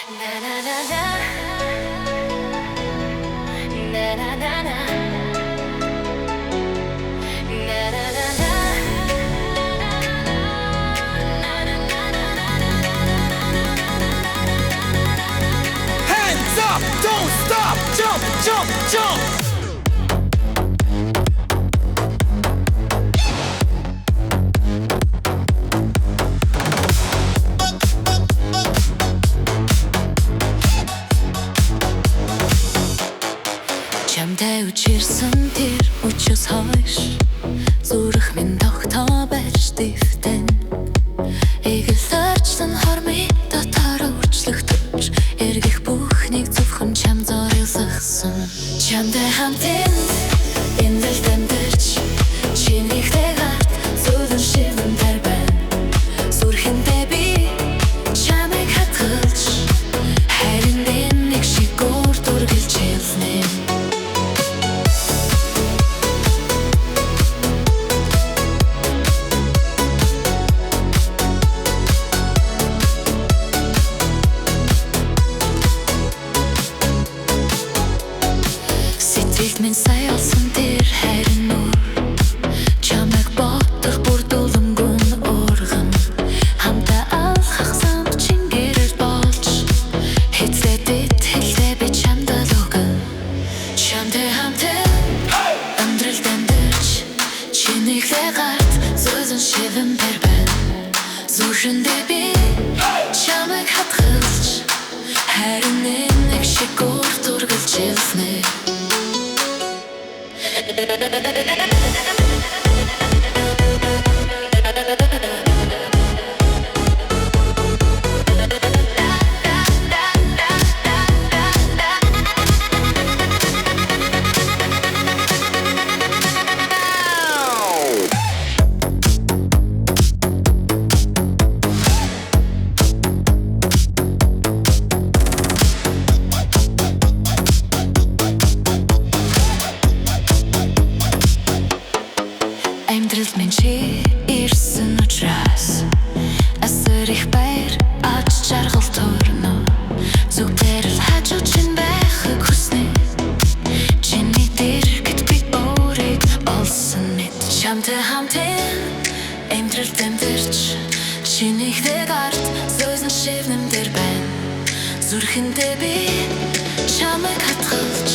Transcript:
Hands up, don't stop, jump, jump, jump. Чамтай үчирсэн тэр үчис хойш зүрх минь тогтоо байж дэвтэн эгэлсэрчсэн хормын дотор үрчлэгтэж эргэх бүхнийг зөвхөн чам зориулсан чамтай хамтэн эндэл дамжиж чинийхтэй гарт зүлэн шивэнтэр байна зүрхэндээ би чамайг хатгалж харин нэг шиг гур дүргэлж хэлнэ. Min say olsun тэр харин нуур чамайг бодох бүр дулангун урган хамтаа алхах зам чингэрэл болж хэцээдэд хэлээ би чамдаа луган чамтай хамтаа амьдрал дамжиж чинийхээ гарт зөөлөн шивэн тэр байна зүрхэндээ би чамайг хатгалж харин нэг шиг гур дүргэлж хэлнэ. Амьдралд минь чи ирсэн учраас асар их баяр ач жаргал төрнө зүгтэр л хажуу чинь байхыг хүснэ чиний дэргэд би өөрийг олсон мэт чамтай хамтэн амьдралд дамжиж чинийхтэй гарт зөөлөн шивнэн дээр байна зүрхэндээ би чамайг хатгалж